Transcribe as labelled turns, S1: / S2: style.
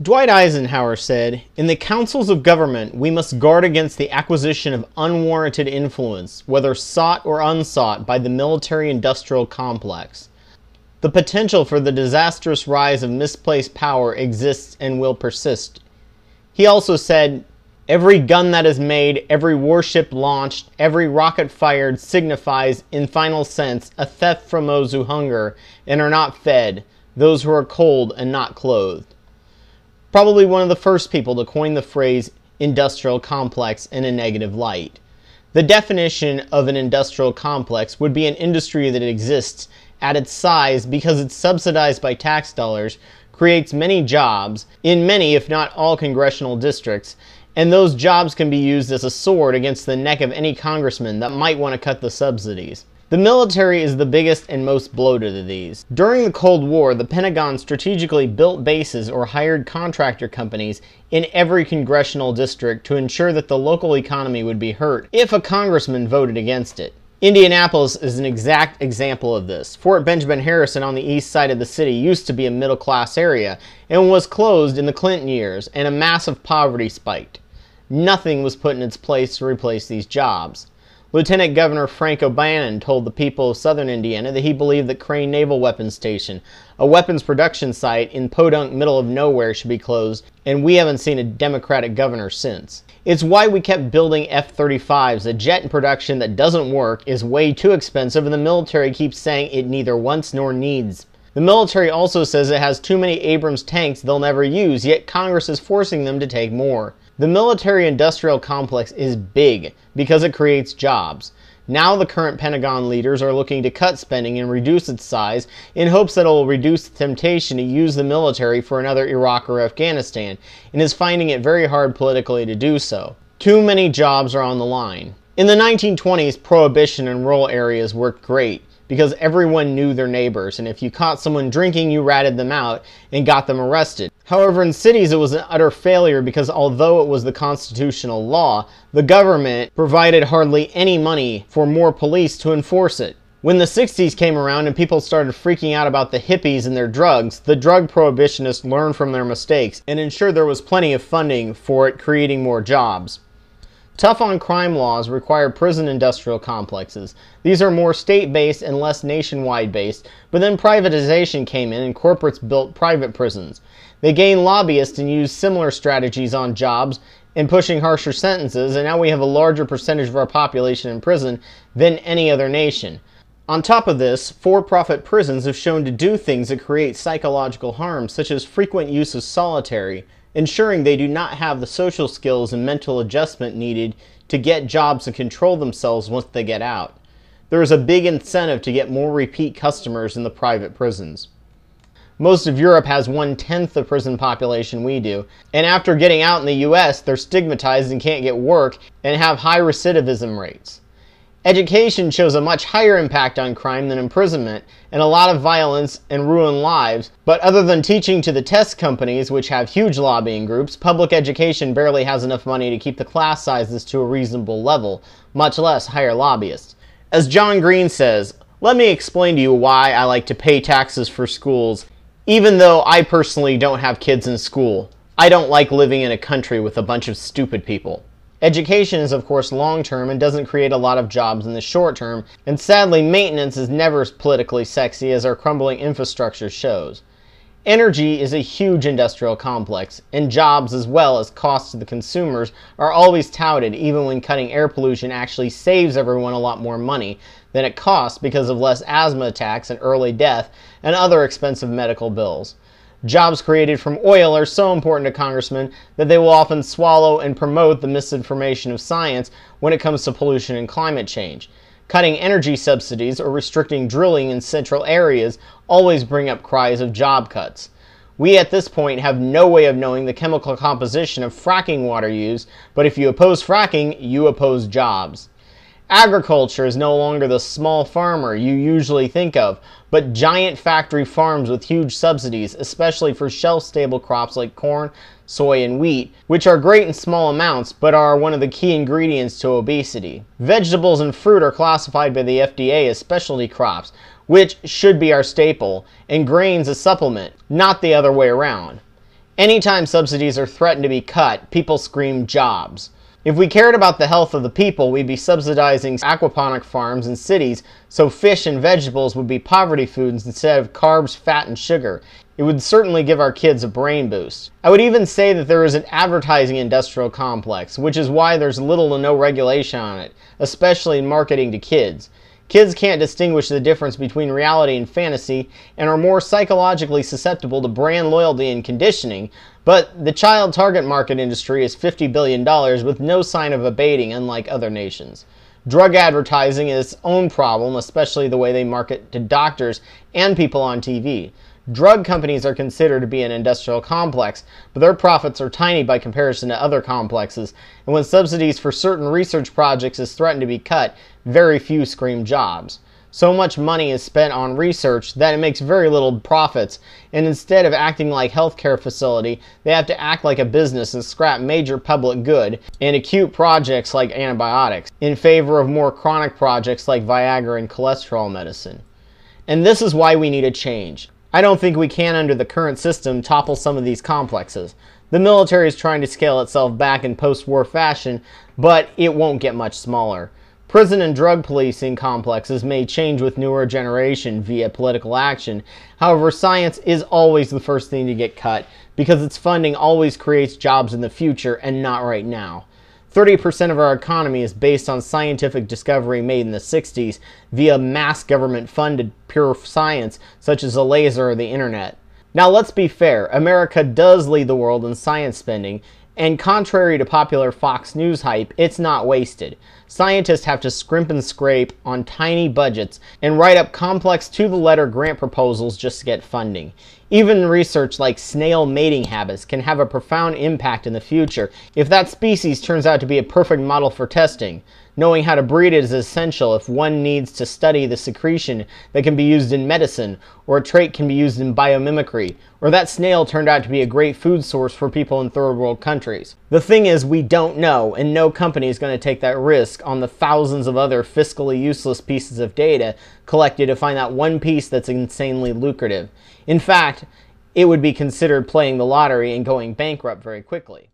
S1: Dwight Eisenhower said, "In the councils of government, we must guard against the acquisition of unwarranted influence, whether sought or unsought, by the military-industrial complex. The potential for the disastrous rise of misplaced power exists and will persist." He also said, "Every gun that is made, every warship launched, every rocket fired signifies, in final sense, a theft from those who hunger and are not fed, those who are cold and not clothed." Probably one of the first people to coin the phrase industrial complex in a negative light. The definition of an industrial complex would be an industry that exists at its size because it's subsidized by tax dollars, creates many jobs in many, if not all, congressional districts, and those jobs can be used as a sword against the neck of any congressman that might want to cut the subsidies. The military is the biggest and most bloated of these. During the Cold War, the Pentagon strategically built bases or hired contractor companies in every congressional district to ensure that the local economy would be hurt if a congressman voted against it. Indianapolis is an exact example of this. Fort Benjamin Harrison on the east side of the city used to be a middle-class area and was closed in the Clinton years, and a massive poverty spiked. Nothing was put in its place to replace these jobs. Lieutenant Governor Frank O'Bannon told the people of southern Indiana that he believed that Crane Naval Weapons Station, a weapons production site in Podunk, middle of nowhere, should be closed, and we haven't seen a Democratic governor since. It's why we kept building F-35s, a jet in production that doesn't work, is way too expensive, and the military keeps saying it neither wants nor needs. The military also says it has too many Abrams tanks they'll never use, yet Congress is forcing them to take more. The military-industrial complex is big because it creates jobs. Now the current Pentagon leaders are looking to cut spending and reduce its size in hopes that it will reduce the temptation to use the military for another Iraq or Afghanistan, and is finding it very hard politically to do so. Too many jobs are on the line. In the 1920s, prohibition in rural areas worked great because everyone knew their neighbors, and if you caught someone drinking, you ratted them out and got them arrested. However, in cities it was an utter failure because although it was the constitutional law, the government provided hardly any money for more police to enforce it. When the 60s came around and people started freaking out about the hippies and their drugs, the drug prohibitionists learned from their mistakes and ensured there was plenty of funding for it, creating more jobs. Tough on crime laws require prison industrial complexes. These are more state-based and less nationwide based, but then privatization came in and corporates built private prisons. They gained lobbyists and used similar strategies on jobs and pushing harsher sentences, and now we have a larger percentage of our population in prison than any other nation. On top of this, for-profit prisons have shown to do things that create psychological harm, such as frequent use of solitary, ensuring they do not have the social skills and mental adjustment needed to get jobs and control themselves once they get out. There is a big incentive to get more repeat customers in the private prisons. Most of Europe has 1/10 the prison population we do, and after getting out in the US, they're stigmatized and can't get work and have high recidivism rates. Education shows a much higher impact on crime than imprisonment, and a lot of violence and ruined lives, but other than teaching to the test companies, which have huge lobbying groups, public education barely has enough money to keep the class sizes to a reasonable level, much less hire lobbyists. As John Green says, "Let me explain to you why I like to pay taxes for schools, even though I personally don't have kids in school. I don't like living in a country with a bunch of stupid people." Education is of course long-term and doesn't create a lot of jobs in the short term, and sadly maintenance is never as politically sexy as our crumbling infrastructure shows. Energy is a huge industrial complex, and jobs as well as costs to the consumers are always touted, even when cutting air pollution actually saves everyone a lot more money than it costs because of less asthma attacks and early death and other expensive medical bills. Jobs created from oil are so important to congressmen that they will often swallow and promote the misinformation of science when it comes to pollution and climate change. Cutting energy subsidies or restricting drilling in central areas always bring up cries of job cuts. We at this point have no way of knowing the chemical composition of fracking water used, but if you oppose fracking, you oppose jobs. Agriculture is no longer the small farmer you usually think of, but giant factory farms with huge subsidies, especially for shelf-stable crops like corn, soy, and wheat, which are great in small amounts but are one of the key ingredients to obesity. Vegetables and fruit are classified by the FDA as specialty crops, which should be our staple, and grains a supplement, not the other way around. Anytime subsidies are threatened to be cut, people scream jobs. If we cared about the health of the people, we'd be subsidizing aquaponic farms in cities so fish and vegetables would be poverty foods instead of carbs, fat, and sugar. It would certainly give our kids a brain boost. I would even say that there is an advertising industrial complex, which is why there's little to no regulation on it, especially in marketing to kids. Kids can't distinguish the difference between reality and fantasy and are more psychologically susceptible to brand loyalty and conditioning, but the child target market industry is $50 billion with no sign of abating, unlike other nations. Drug advertising is its own problem, especially the way they market to doctors and people on TV. Drug companies are considered to be an industrial complex, but their profits are tiny by comparison to other complexes, and when subsidies for certain research projects is threatened to be cut, very few scream jobs. So much money is spent on research that it makes very little profits, and instead of acting like a healthcare facility, they have to act like a business and scrap major public good and acute projects like antibiotics in favor of more chronic projects like Viagra and cholesterol medicine. And this is why we need a change. I don't think we can, under the current system, topple some of these complexes. The military is trying to scale itself back in post-war fashion, but it won't get much smaller. Prison and drug policing complexes may change with newer generation via political action. However, science is always the first thing to get cut because its funding always creates jobs in the future and not right now. 30% of our economy is based on scientific discovery made in the 60s via mass government-funded pure science such as a laser or the internet. Now let's be fair, America does lead the world in science spending, and contrary to popular Fox News hype, it's not wasted. Scientists have to scrimp and scrape on tiny budgets and write up complex to-the-letter grant proposals just to get funding. Even research like snail mating habits can have a profound impact in the future if that species turns out to be a perfect model for testing. Knowing how to breed it is essential if one needs to study the secretion that can be used in medicine, or a trait can be used in biomimicry, or that snail turned out to be a great food source for people in third world countries. The thing is, we don't know, and no company is going to take that risk on the thousands of other fiscally useless pieces of data collected to find that one piece that's insanely lucrative. In fact, it would be considered playing the lottery and going bankrupt very quickly.